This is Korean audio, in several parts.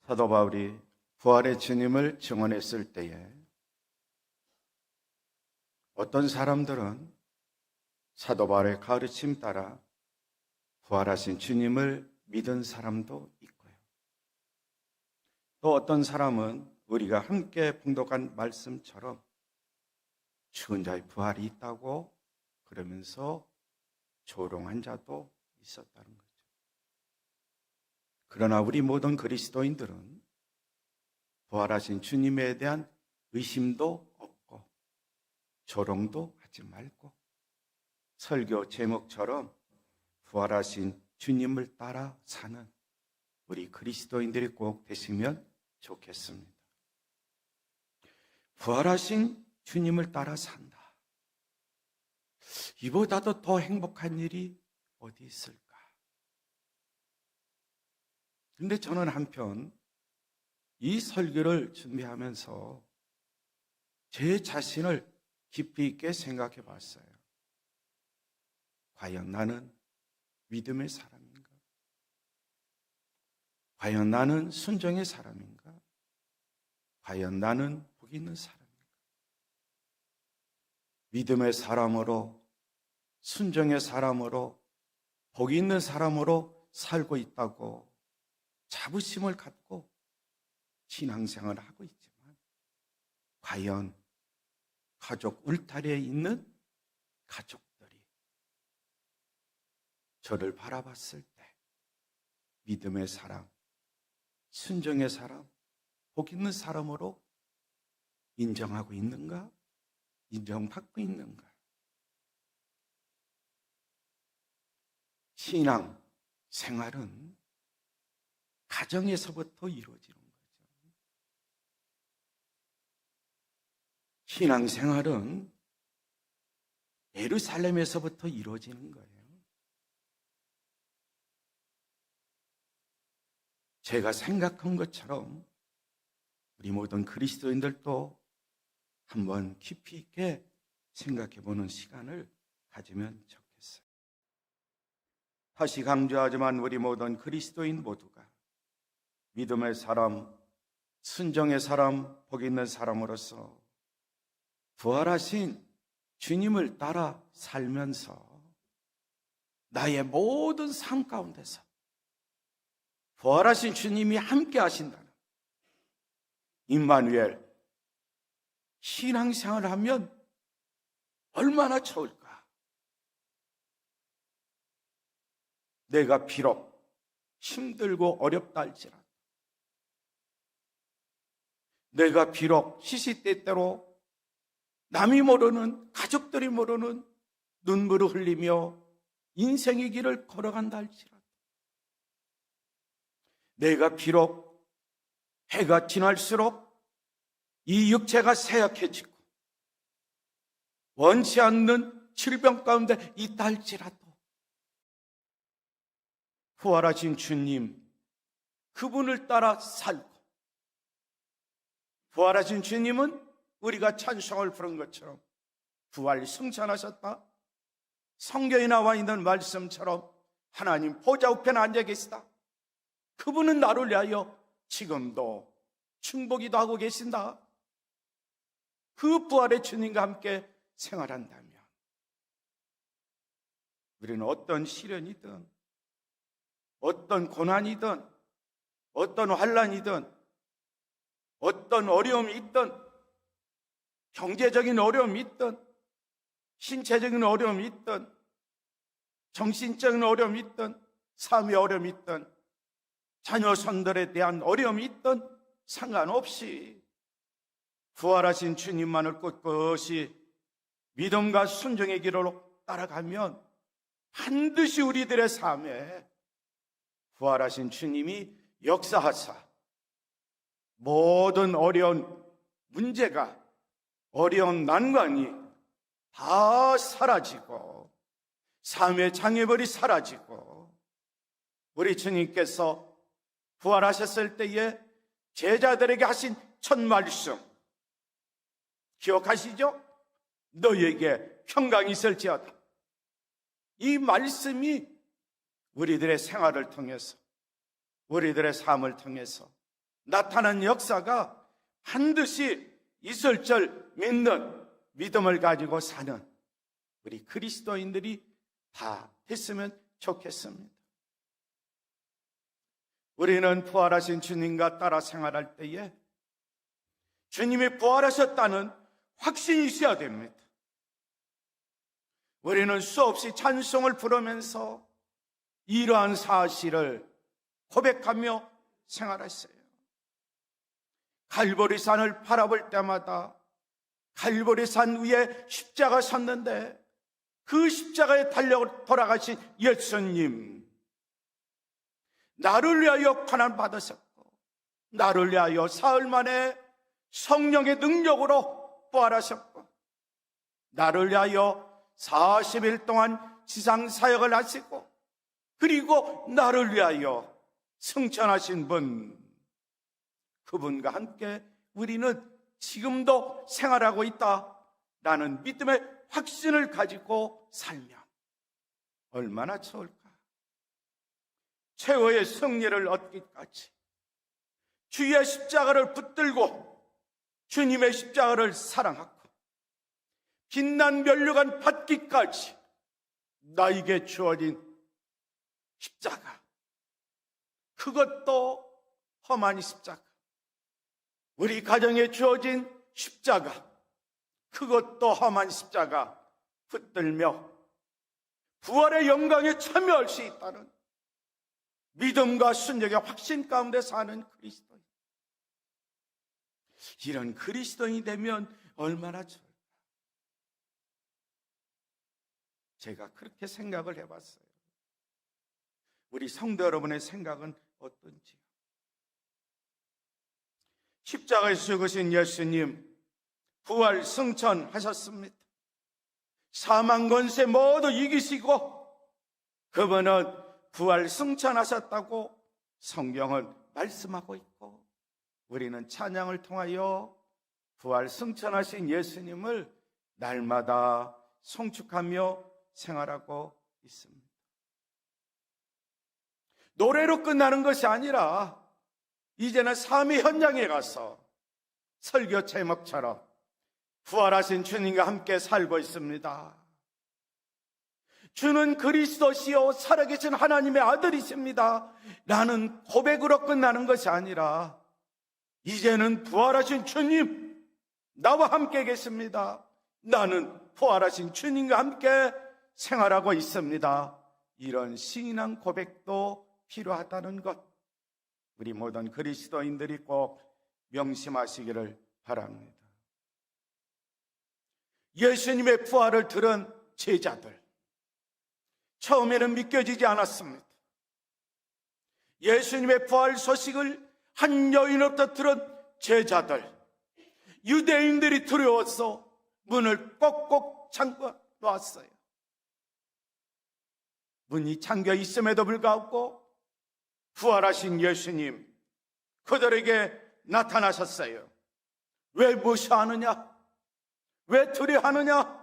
사도 바울이 부활의 주님을 증언했을 때에 어떤 사람들은 사도 바울의 가르침 따라 부활하신 주님을 믿은 사람도 있고요. 또 어떤 사람은 우리가 함께 봉독한 말씀처럼 죽은 자의 부활이 있다고 그러면서 조롱한 자도 있었다는 거죠. 그러나 우리 모든 그리스도인들은 부활하신 주님에 대한 의심도 없고 조롱도 하지 말고 설교 제목처럼 부활하신 주님을 따라 사는 우리 그리스도인들이 꼭 되시면 좋겠습니다. 부활하신 주님을 따라 산다. 이보다도 더 행복한 일이 어디 있을까? 근데 저는 한편 이 설교를 준비하면서 제 자신을 깊이 있게 생각해 봤어요. 과연 나는 믿음의 사람인가? 과연 나는 순종의 사람인가? 과연 나는 복 있는 사람인가? 믿음의 사람으로, 순종의 사람으로, 복 있는 사람으로 살고 있다고 자부심을 갖고 신앙생활을 하고 있지만 과연 가족 울타리에 있는 가족들이 저를 바라봤을 때 믿음의 사람, 순종의 사람, 복 있는 사람으로 인정하고 있는가? 인정받고 있는가? 신앙 생활은 가정에서부터 이루어지는 거죠. 신앙 생활은 예루살렘에서부터 이루어지는 거예요. 제가 생각한 것처럼 우리 모든 그리스도인들도 한번 깊이 있게 생각해 보는 시간을 가지면 좋겠어요. 다시 강조하지만 우리 모든 그리스도인 모두가 믿음의 사람, 순종의 사람, 복 있는 사람으로서 부활하신 주님을 따라 살면서 나의 모든 삶 가운데서 부활하신 주님이 함께 하신다는 임마누엘 신앙생활을 하면 얼마나 좋을까? 내가 비록 힘들고 어렵다 할지라도 내가 비록 시시때때로 남이 모르는, 가족들이 모르는 눈물을 흘리며 인생의 길을 걸어간다 할지라도 내가 비록 해가 지날수록 이 육체가 쇠약해지고 원치 않는 질병 가운데 있다 할지라도 부활하신 주님, 그분을 따라 살고 부활하신 주님은 우리가 찬송을 부른 것처럼 부활 승천하셨다. 성경에 나와 있는 말씀처럼 하나님 보좌 우편에 앉아 계시다. 그분은 나를 위하여 지금도 충복이도 하고 계신다. 그 부활의 주님과 함께 생활한다면 우리는 어떤 시련이든 어떤 고난이든 어떤 환난이든 어떤 어려움이 있든 경제적인 어려움이 있든 신체적인 어려움이 있든 정신적인 어려움이 있든 삶의 어려움이 있든 자녀 손들에 대한 어려움이 있든 상관없이 부활하신 주님만을 꿋꿋이 믿음과 순종의 길로 따라가면 반드시 우리들의 삶에 부활하신 주님이 역사하사 모든 어려운 문제가 어려운 난관이 다 사라지고 삶의 장애물이 사라지고 우리 주님께서 부활하셨을 때에 제자들에게 하신 첫 말씀 기억하시죠? 너희에게 평강이 있을지어다. 이 말씀이 우리들의 생활을 통해서 우리들의 삶을 통해서 나타난 역사가 반드시 있을 줄 믿는 믿음을 가지고 사는 우리 그리스도인들이 다 됐으면 좋겠습니다. 우리는 부활하신 주님과 따라 생활할 때에 주님이 부활하셨다는 확신이 있어야 됩니다. 우리는 수없이 찬송을 부르면서 이러한 사실을 고백하며 생활했어요. 갈보리산을 바라볼 때마다 갈보리산 위에 십자가 섰는데 그 십자가에 달려 돌아가신 예수님, 나를 위하여 고난 받으셨고 나를 위하여 사흘 만에 성령의 능력으로 부활하셨고 나를 위하여 40일 동안 지상 사역을 하시고 그리고 나를 위하여 승천하신 분, 그분과 함께 우리는 지금도 생활하고 있다라는 믿음의 확신을 가지고 살면 얼마나 좋을까. 최후의 승리를 얻기까지 주의 십자가를 붙들고 주님의 십자가를 사랑하고 빛난 면류관 받기까지 나에게 주어진 십자가, 그것도 험한 십자가, 우리 가정에 주어진 십자가, 그것도 험한 십자가 붙들며 부활의 영광에 참여할 수 있다는 믿음과 순종의 확신 가운데 사는 그리스도인, 이런 그리스도인이 되면 얼마나 좋을까. 제가 그렇게 생각을 해봤어요. 우리 성도 여러분의 생각은 어떤지요? 십자가에서 죽으신 예수님 부활 승천하셨습니다. 사망 권세 모두 이기시고 그분은 부활 승천하셨다고 성경은 말씀하고 있고 우리는 찬양을 통하여 부활 승천하신 예수님을 날마다 송축하며 생활하고 있습니다. 노래로 끝나는 것이 아니라 이제는 삶의 현장에 가서 설교 제목처럼 부활하신 주님과 함께 살고 있습니다. 주는 그리스도시요 살아계신 하나님의 아들이십니다 라는 고백으로 끝나는 것이 아니라 이제는 부활하신 주님 나와 함께 계십니다. 나는 부활하신 주님과 함께 생활하고 있습니다. 이런 신앙 고백도 필요하다는 것, 우리 모든 그리스도인들이 꼭 명심하시기를 바랍니다. 예수님의 부활을 들은 제자들, 처음에는 믿겨지지 않았습니다. 예수님의 부활 소식을 한 여인으로부터 들은 제자들, 유대인들이 두려워서 문을 꼭꼭 잠궈 놓았어요. 문이 잠겨 있음에도 불구하고 부활하신 예수님 그들에게 나타나셨어요. 왜 무시하느냐? 왜 두려워하느냐?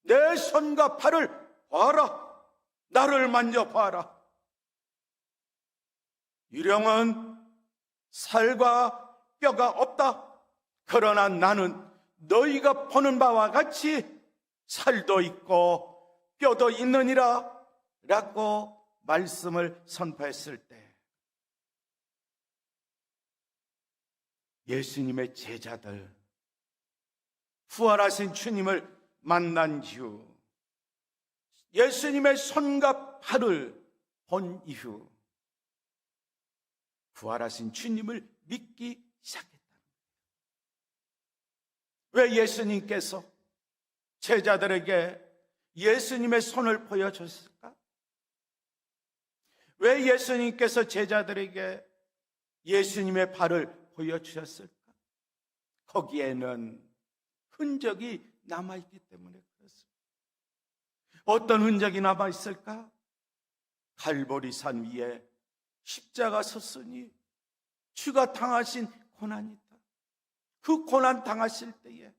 내 손과 발을 봐라. 나를 만져봐라. 유령은 살과 뼈가 없다. 그러나 나는 너희가 보는 바와 같이 살도 있고 뼈도 있느니라 라고 말씀을 선포했을 때 예수님의 제자들 부활하신 주님을 만난 이후 예수님의 손과 발을 본 이후 부활하신 주님을 믿기 시작했다. 왜 예수님께서 제자들에게 예수님의 손을 보여줬을까? 왜 예수님께서 제자들에게 예수님의 발을 보여주셨을까? 거기에는 흔적이 남아있기 때문에 그렇습니다. 어떤 흔적이 남아있을까? 갈보리산 위에 십자가 섰으니 주가 당하신 고난이 있다. 그 고난 당하실 때에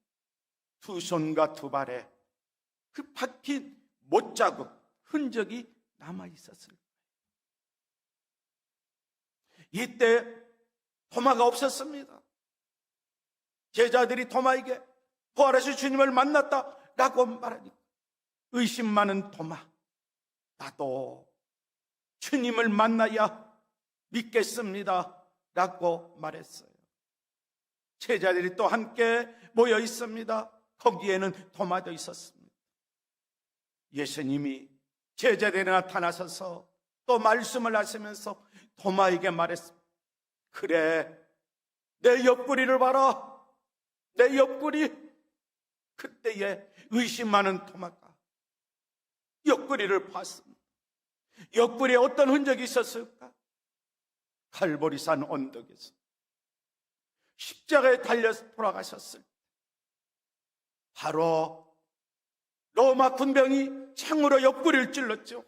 두 손과 두 발에 그 박힌 못자국 흔적이 남아있었을 거예요. 이때 토마가 없었습니다. 제자들이 토마에게 부활하신 주님을 만났다라고 말하니까 의심 많은 토마, 나도 주님을 만나야 믿겠습니다 라고 말했어요. 제자들이 또 함께 모여 있습니다. 거기에는 토마도 있었습니다. 예수님이 제자들에 나타나셔서 또 말씀을 하시면서 토마에게 말했습니다. 그래, 내 옆구리를 봐라. 내 옆구리. 그때에 의심 많은 토마가 옆구리를 봤습니다. 옆구리에 어떤 흔적이 있었을까? 갈보리산 언덕에서 십자가에 달려서 돌아가셨을 때 바로 로마 군병이 창으로 옆구리를 찔렀죠.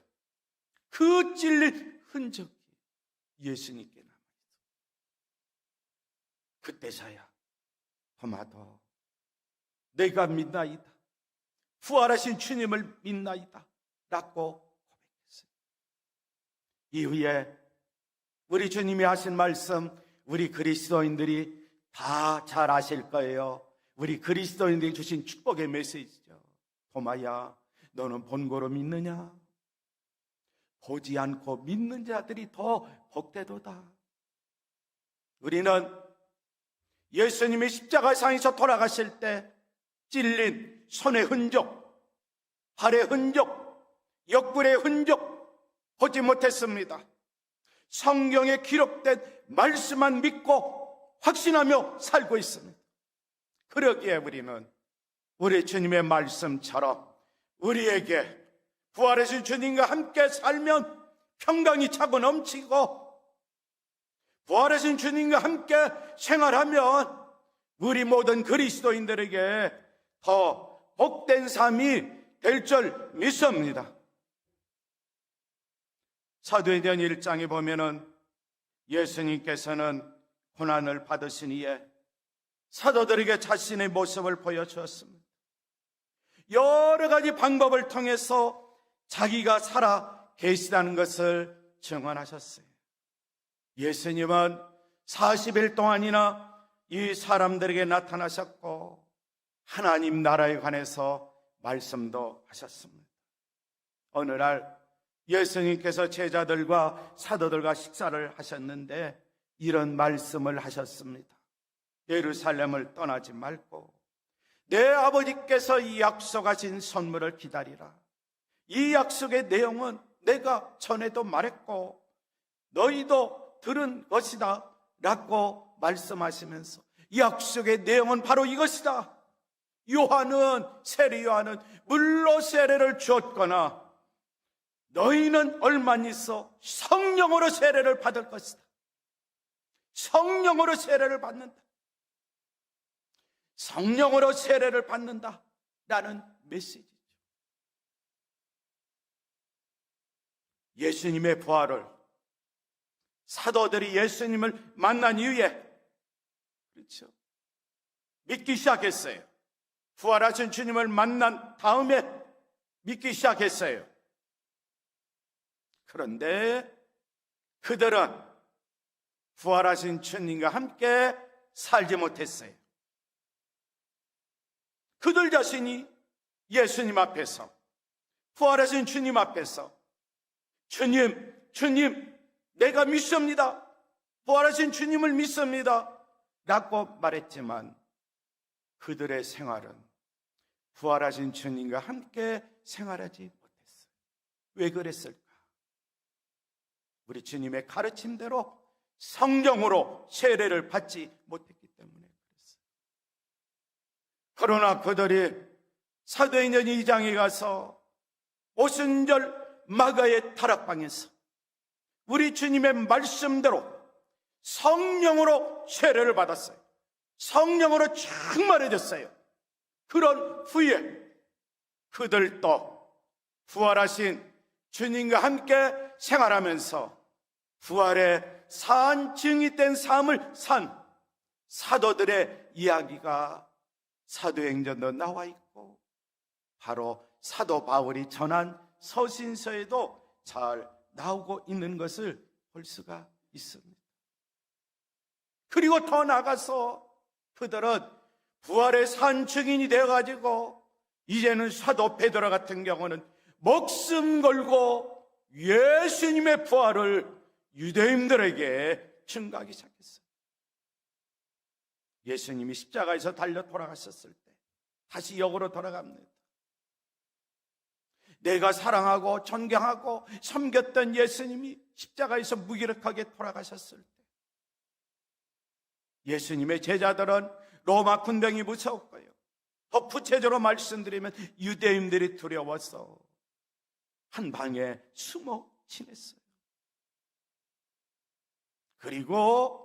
그 찔린 흔적이 예수님께 남아있어. 그때서야 토마도 내가 믿나이다, 부활하신 주님을 믿나이다 라고 고백했어요. 이후에 우리 주님이 하신 말씀 우리 그리스도인들이 다 잘 아실 거예요. 우리 그리스도인들이 주신 축복의 메시지죠. 토마야, 너는 본고로 믿느냐? 보지 않고 믿는 자들이 더 복되도다. 우리는 예수님이 십자가상에서 돌아가실 때 찔린 손의 흔적, 발의 흔적, 옆구리의 흔적 보지 못했습니다. 성경에 기록된 말씀만 믿고 확신하며 살고 있습니다. 그러기에 우리는 우리 주님의 말씀처럼 우리에게 부활하신 주님과 함께 살면 평강이 차고 넘치고, 부활하신 주님과 함께 생활하면 우리 모든 그리스도인들에게 더 복된 삶이 될 줄 믿습니다. 사도행전 1장에 보면은 예수님께서는 고난을 받으신 이에 사도들에게 자신의 모습을 보여주었습니다. 여러 가지 방법을 통해서 자기가 살아 계시다는 것을 증언하셨어요. 예수님은 40일 동안이나 이 사람들에게 나타나셨고 하나님 나라에 관해서 말씀도 하셨습니다. 어느 날 예수님께서 제자들과 사도들과 식사를 하셨는데 이런 말씀을 하셨습니다. 예루살렘을 떠나지 말고 내 아버지께서 이 약속하신 선물을 기다리라. 이 약속의 내용은 내가 전에도 말했고 너희도 들은 것이다 라고 말씀하시면서 이 약속의 내용은 바로 이것이다. 세례 요한은 물로 세례를 주었거나 너희는 얼마나 있어 성령으로 세례를 받을 것이다. 성령으로 세례를 받는다. 성령으로 세례를 받는다 라는 메시지죠. 예수님의 부활을 사도들이 예수님을 만난 이후에 그렇죠, 믿기 시작했어요. 부활하신 주님을 만난 다음에 믿기 시작했어요. 그런데 그들은 부활하신 주님과 함께 살지 못했어요. 그들 자신이 예수님 앞에서, 부활하신 주님 앞에서 주님, 내가 믿습니다. 부활하신 주님을 믿습니다 라고 말했지만 그들의 생활은 부활하신 주님과 함께 생활하지 못했어요. 왜 그랬을까? 우리 주님의 가르침대로 성령으로 세례를 받지 못했기 때문에 그랬어요. 그러나 그들이 사도행전 2장에 가서 오순절 마가의 다락방에서 우리 주님의 말씀대로 성령으로 세례를 받았어요. 성령으로 충만해졌어요. 그런 후에 그들도 부활하신 주님과 함께 생활하면서 부활의 산증이 된 삶을 산 사도들의 이야기가 사도행전도 나와 있고 바로 사도 바울이 전한 서신서에도 잘 나오고 있는 것을 볼 수가 있습니다. 그리고 더 나가서 그들은 부활의 산 증인이 되어가지고 이제는 사도 베드로 같은 경우는 목숨 걸고 예수님의 부활을 유대인들에게 증거하기 시작했어요. 예수님이 십자가에서 달려 돌아가셨을 때 다시 역으로 돌아갑니다. 내가 사랑하고 존경하고 섬겼던 예수님이 십자가에서 무기력하게 돌아가셨을 때 예수님의 제자들은 로마 군병이 무서웠고요. 더 구체적으로 말씀드리면 유대인들이 두려워서 한 방에 숨어 지냈어요. 그리고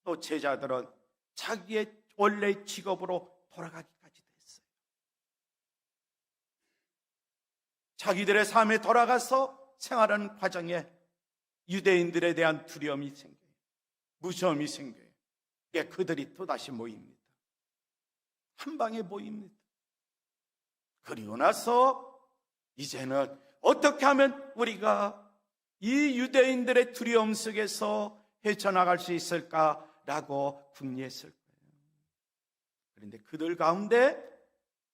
또 제자들은 자기의 원래 직업으로 돌아가기까지도 했어요. 자기들의 삶에 돌아가서 생활하는 과정에 유대인들에 대한 두려움이 생겨요. 무서움이 생겨요. 예, 그들이 또다시 모입니다. 한 방에 모입니다. 그리고 나서 이제는 어떻게 하면 우리가 이 유대인들의 두려움 속에서 헤쳐나갈 수 있을까라고 궁리했을 거예요. 그런데 그들 가운데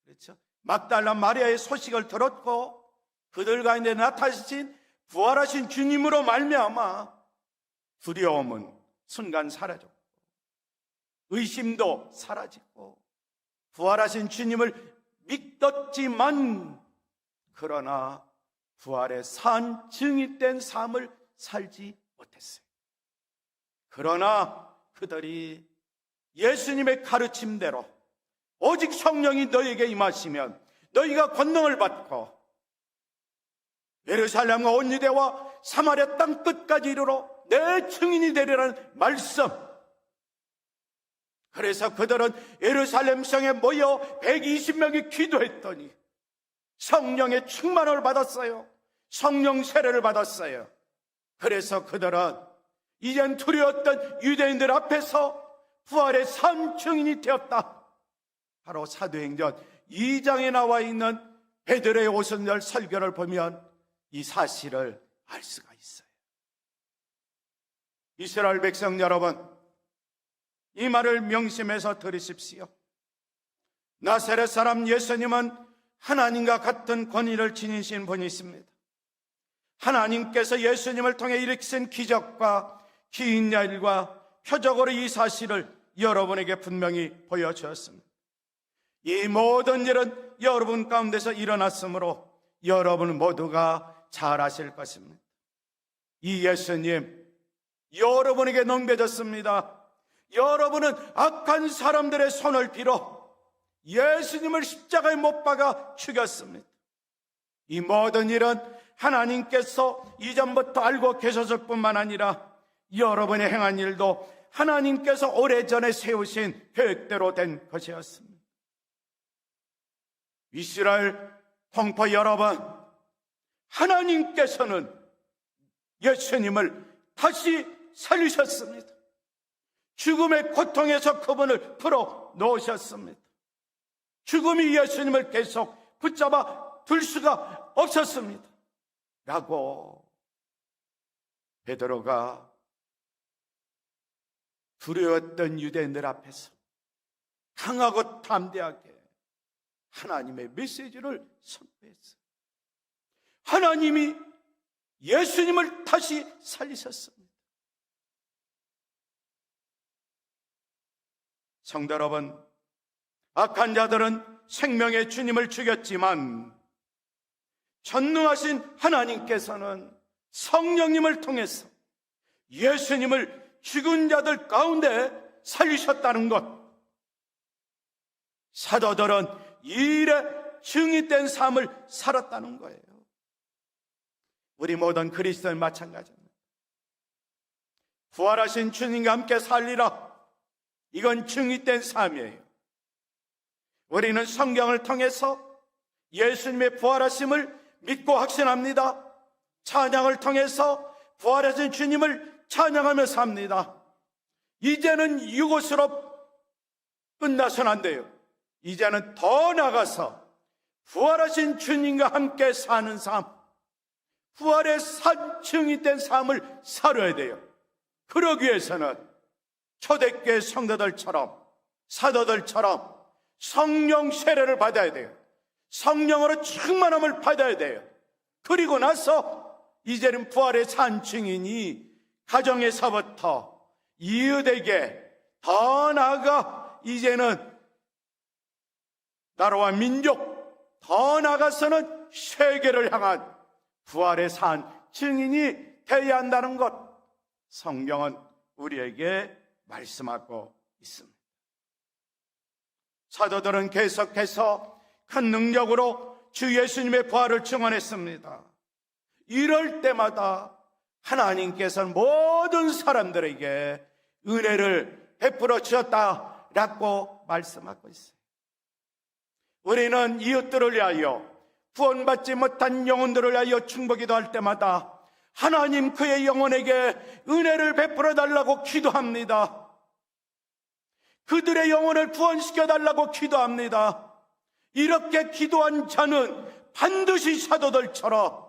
그렇죠? 막달라 마리아의 소식을 들었고 그들 가운데 나타나신 부활하신 주님으로 말미암아 두려움은 순간 사라졌고 의심도 사라지고 부활하신 주님을 믿었지만 그러나 부활의 산 증인된 삶을 살지 못했어요. 그러나 그들이 예수님의 가르침대로 오직 성령이 너에게 임하시면 너희가 권능을 받고 예루살렘과 온 유대와 사마리아 땅 끝까지 이르러 내 증인이 되리라는 말씀. 그래서 그들은 예루살렘 성에 모여 120명이 기도했더니 성령의 충만을 받았어요. 성령 세례를 받았어요. 그래서 그들은 이젠 두려웠던 유대인들 앞에서 부활의 산 증인이 되었다. 바로 사도행전 2장에 나와 있는 베드로의 오순절 설교를 보면 이 사실을 알 수가 있어요. 이스라엘 백성 여러분, 이 말을 명심해서 들으십시오. 나사렛 사람 예수님은 하나님과 같은 권위를 지니신 분이십니다. 하나님께서 예수님을 통해 일으키신 기적과 기인 일과 표적으로 이 사실을 여러분에게 분명히 보여주었습니다. 이 모든 일은 여러분 가운데서 일어났으므로 여러분 모두가 잘 아실 것입니다. 이 예수님 여러분에게 넘겨졌습니다. 여러분은 악한 사람들의 손을 빌어 예수님을 십자가에 못 박아 죽였습니다. 이 모든 일은 하나님께서 이전부터 알고 계셨을 뿐만 아니라 여러분의 행한 일도 하나님께서 오래전에 세우신 계획대로 된 것이었습니다. 이스라엘 동포 여러분, 하나님께서는 예수님을 다시 살리셨습니다. 죽음의 고통에서 그분을 풀어 놓으셨습니다. 죽음이 예수님을 계속 붙잡아 둘 수가 없었습니다. 라고 베드로가 두려웠던 유대인들 앞에서 강하고 담대하게 하나님의 메시지를 선포했어요. 하나님이 예수님을 다시 살리셨습니다. 성도 여러분, 악한 자들은 생명의 주님을 죽였지만 전능하신 하나님께서는 성령님을 통해서 예수님을 죽은 자들 가운데 살리셨다는 것, 사도들은 이 일에 증인된 삶을 살았다는 거예요. 우리 모든 그리스도인 마찬가지입니다. 부활하신 주님과 함께 살리라, 이건 증인된 삶이에요. 우리는 성경을 통해서 예수님의 부활하심을 믿고 확신합니다. 찬양을 통해서 부활하신 주님을 찬양하며 삽니다. 이제는 이것으로 끝나서는 안 돼요. 이제는 더 나가서 부활하신 주님과 함께 사는 삶, 부활의 산 증인된 삶을 살아야 돼요. 그러기 위해서는 초대교회 성도들처럼, 사도들처럼 성령 세례를 받아야 돼요. 성령으로 충만함을 받아야 돼요. 그리고 나서 이제는 부활의 산 증인이 가정에서부터 이웃에게, 더 나아가 이제는 나라와 민족, 더 나아가서는 세계를 향한 부활의 산 증인이 되어야 한다는 것, 성경은 우리에게 말씀하고 있습니다. 사도들은 계속해서 큰 능력으로 주 예수님의 부활을 증언했습니다. 이럴 때마다 하나님께서는 모든 사람들에게 은혜를 베풀어 주셨다라고 말씀하고 있어요. 우리는 이웃들을 위하여, 구원받지 못한 영혼들을 위하여 중보기도할 때마다 하나님 그의 영혼에게 은혜를 베풀어 달라고 기도합니다. 그들의 영혼을 구원시켜 달라고 기도합니다. 이렇게 기도한 자는 반드시 사도들처럼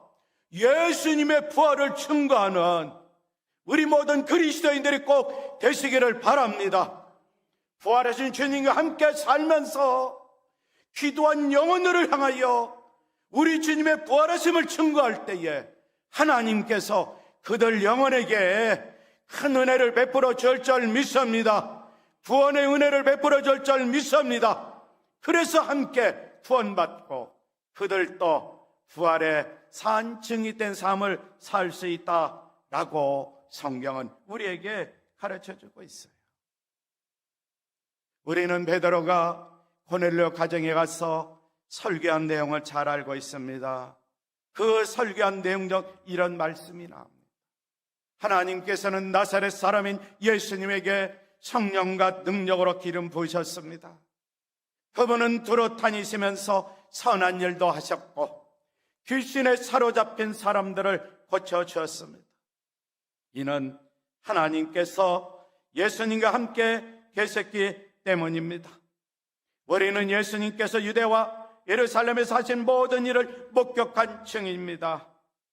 예수님의 부활을 증거하는 우리 모든 그리스도인들이 꼭 되시기를 바랍니다. 부활하신 주님과 함께 살면서 기도한 영혼들을 향하여 우리 주님의 부활하심을 증거할 때에 하나님께서 그들 영혼에게 큰 은혜를 베풀어 줄 줄 믿습니다. 구원의 은혜를 베풀어 줄 줄 믿습니다. 그래서 함께 구원받고 그들도 부활의 산 증인된 삶을 살 수 있다라고 성경은 우리에게 가르쳐주고 있어요. 우리는 베드로가 고넬료 가정에 가서 설교한 내용을 잘 알고 있습니다. 그 설교한 내용 중 이런 말씀이 나옵니다. 하나님께서는 나사렛 사람인 예수님에게 성령과 능력으로 기름 부으셨습니다. 그분은 두루 다니시면서 선한 일도 하셨고 귀신에 사로잡힌 사람들을 고쳐주었습니다. 이는 하나님께서 예수님과 함께 계셨기 때문입니다. 우리는 예수님께서 유대와 예루살렘에서 하신 모든 일을 목격한 증인입니다.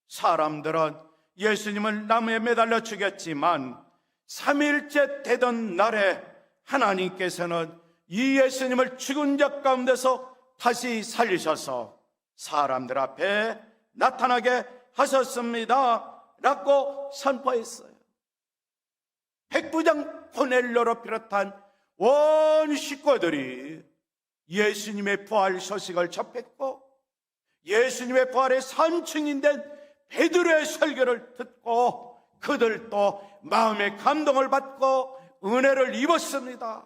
사람들은 예수님을 나무에 매달려 죽였지만 3일째 되던 날에 하나님께서는 이 예수님을 죽은 자 가운데서 다시 살리셔서 사람들 앞에 나타나게 하셨습니다 라고 선포했어요. 백부장 고넬료를 비롯한 온 식구들이 예수님의 부활 소식을 접했고 예수님의 부활의 산 증인된 베드로의 설교를 듣고 그들도 마음의 감동을 받고 은혜를 입었습니다.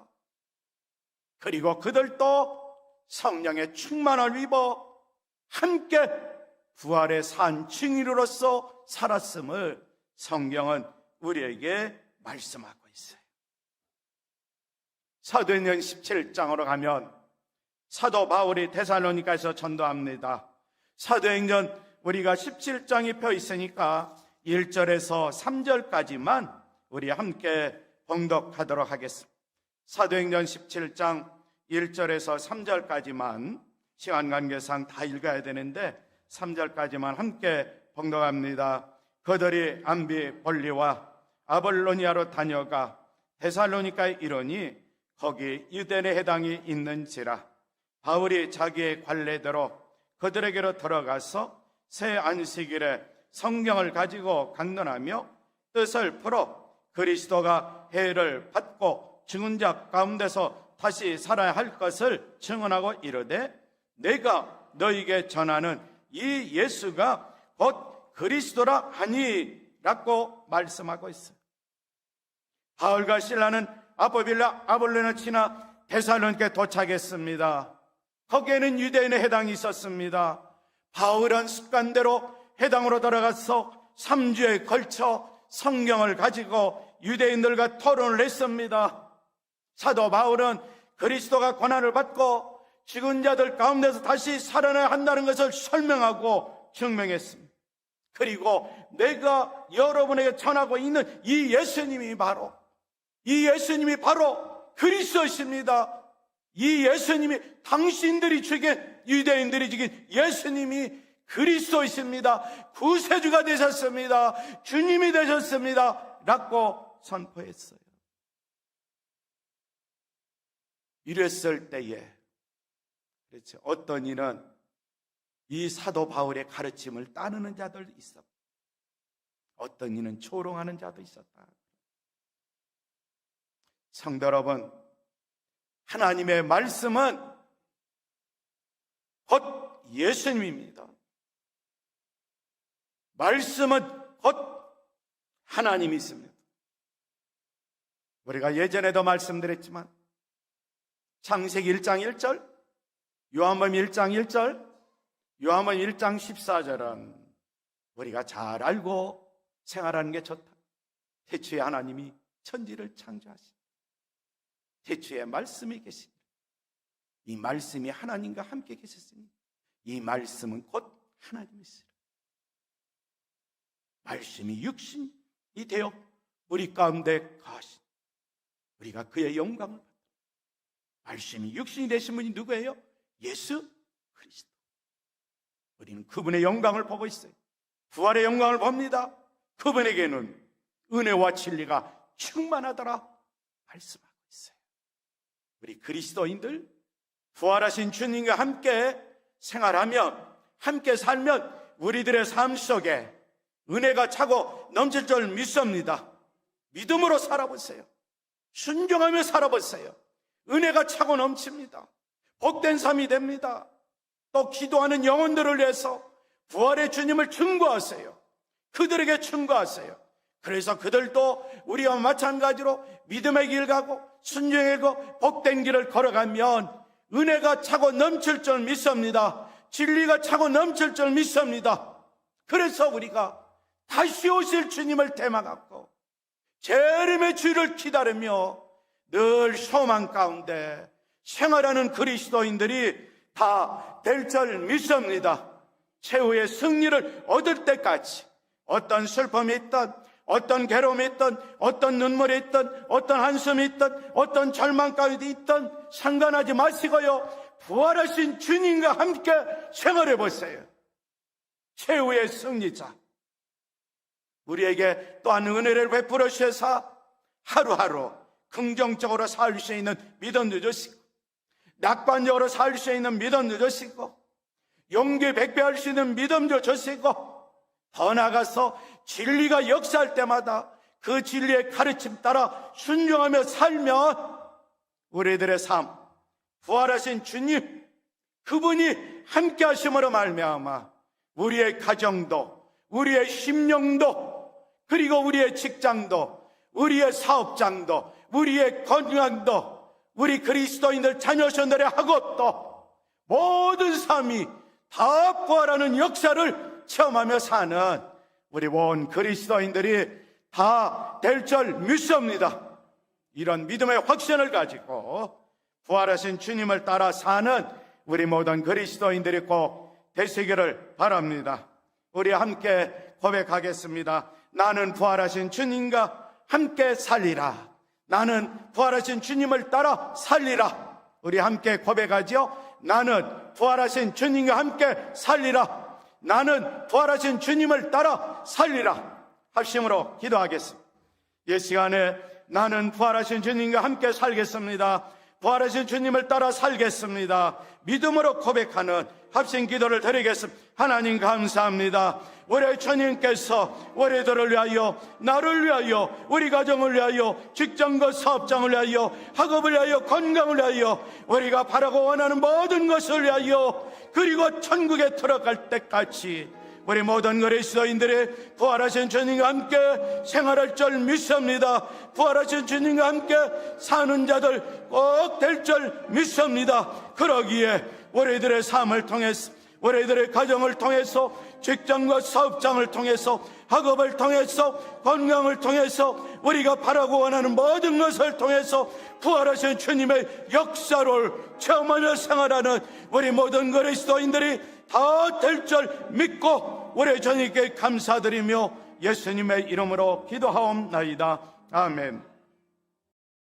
그리고 그들도 성령의 충만을 입어 함께 부활의 산 증인으로서 살았음을 성경은 우리에게 말씀하고 있어요. 사도행전 17장으로 가면 사도 바울이 데살로니가에서 전도합니다. 사도행전 우리가 17장이 펴 있으니까 1절에서 3절까지만 우리 함께 봉독하도록 하겠습니다. 사도행전 17장 1절에서 3절까지만 시간 관계상 다 읽어야 되는데 3절까지만 함께 봉독합니다. 그들이 암비볼리와 아볼로니아로 다녀가 데살로니가에 이르니 거기 유대인의 해당이 있는지라 바울이 자기의 관례대로 그들에게로 들어가서 새 안식일에 성경을 가지고 강론하며 뜻을 풀어 그리스도가 해를 받고 죽은 자 가운데서 다시 살아야 할 것을 증언하고 이르되 내가 너희에게 전하는 이 예수가 곧 그리스도라 하니 라고 말씀하고 있어요. 바울과 실라는 아포빌라 아볼로니아 지나 데살로니가에 도착했습니다. 거기에는 유대인의 해당이 있었습니다. 바울은 습관대로 해당으로 들어가서 3주에 걸쳐 성경을 가지고 유대인들과 토론을 했습니다. 사도 바울은 그리스도가 고난을 받고 죽은 자들 가운데서 다시 살아나야 한다는 것을 설명하고 증명했습니다. 그리고 내가 여러분에게 전하고 있는 이 예수님이 바로 그리스도이십니다. 이 예수님이 당신들이 죽인 유대인들이 죽인 예수님이 그리스도이십니다. 구세주가 되셨습니다. 주님이 되셨습니다 라고 선포했어요. 이랬을 때에 그렇죠. 어떤 이는 이 사도 바울의 가르침을 따르는 자들도 있었고 어떤 이는 조롱하는 자도 있었다. 성도 여러분, 하나님의 말씀은 곧 예수님입니다. 말씀은 곧 하나님이십니다. 우리가 예전에도 말씀드렸지만 창세기 1장 1절, 요한복음 1장 1절, 요한복음 1장 14절은 우리가 잘 알고 생활하는 게 좋다. 태초에 하나님이 천지를 창조하시고 태초에 말씀이 계십니다. 이 말씀이 하나님과 함께 계셨으니 이 말씀은 곧 하나님이시라. 말씀이 육신이 되어 우리 가운데 거하신 우리가 그의 영광을 받다. 말씀이 육신이 되신 분이 누구예요? 예수 그리스도. 우리는 그분의 영광을 보고 있어요. 부활의 영광을 봅니다. 그분에게는 은혜와 진리가 충만하더라 말씀하고 있어요. 우리 그리스도인들 부활하신 주님과 함께 생활하면, 함께 살면 우리들의 삶 속에 은혜가 차고 넘칠 줄 믿습니다. 믿음으로 살아보세요. 순종하며 살아보세요. 은혜가 차고 넘칩니다. 복된 삶이 됩니다. 또 기도하는 영혼들을 위해서 부활의 주님을 증거하세요. 그들에게 증거하세요. 그래서 그들도 우리와 마찬가지로 믿음의 길 가고 순종의 그 복된 길을 걸어가면 은혜가 차고 넘칠 줄 믿습니다. 진리가 차고 넘칠 줄 믿습니다. 그래서 우리가 다시 오실 주님을 대망하고 재림의 주를 기다리며 늘 소망 가운데 생활하는 그리스도인들이 다 될 줄 믿습니다. 최후의 승리를 얻을 때까지 어떤 슬픔이 있든 어떤 괴로움이 있든 어떤 눈물이 있든 어떤 한숨이 있든 어떤 절망까지 있든 상관하지 마시고요, 부활하신 주님과 함께 생활해 보세요. 최후의 승리자, 우리에게 또한 은혜를 베풀어 주셔서 하루하루 긍정적으로 살 수 있는 믿음도 주시고 낙관적으로 살 수 있는 믿음도 주시고 용기 백배할 수 있는 믿음도 주시고 더 나아가서 진리가 역사할 때마다 그 진리의 가르침 따라 순종하며 살면 우리들의 삶, 부활하신 주님 그분이 함께 하심으로 말미암아 우리의 가정도 우리의 심령도 그리고 우리의 직장도 우리의 사업장도 우리의 건강도 우리 그리스도인들 자녀선들의 학업도 모든 삶이 다 부활하는 역사를 체험하며 사는 우리 온 그리스도인들이 다 될 줄 믿습니다. 이런 믿음의 확신을 가지고 부활하신 주님을 따라 사는 우리 모든 그리스도인들이 꼭 되시기를 바랍니다. 우리 함께 고백하겠습니다. 나는 부활하신 주님과 함께 살리라. 나는 부활하신 주님을 따라 살리라. 우리 함께 고백하죠. 나는 부활하신 주님과 함께 살리라. 나는 부활하신 주님을 따라 살리라. 합심으로 기도하겠습니다. 이 시간에 나는 부활하신 주님과 함께 살겠습니다. 부활하신 주님을 따라 살겠습니다. 믿음으로 고백하는 합심 기도를 드리겠습니다. 하나님 감사합니다. 우리 주님께서 우리들을 위하여, 나를 위하여, 우리 가정을 위하여, 직장과 사업장을 위하여, 학업을 위하여, 건강을 위하여, 우리가 바라고 원하는 모든 것을 위하여, 그리고 천국에 들어갈 때까지 우리 모든 그리스도인들이 부활하신 주님과 함께 생활할 줄 믿습니다. 부활하신 주님과 함께 사는 자들 꼭 될 줄 믿습니다. 그러기에 우리들의 삶을 통해서, 우리들의 가정을 통해서, 직장과 사업장을 통해서, 학업을 통해서, 건강을 통해서, 우리가 바라고 원하는 모든 것을 통해서 부활하신 주님의 역사를 체험하며 생활하는 우리 모든 그리스도인들이 다 될 줄 믿고 우리 주님께 감사드리며 예수님의 이름으로 기도하옵나이다. 아멘.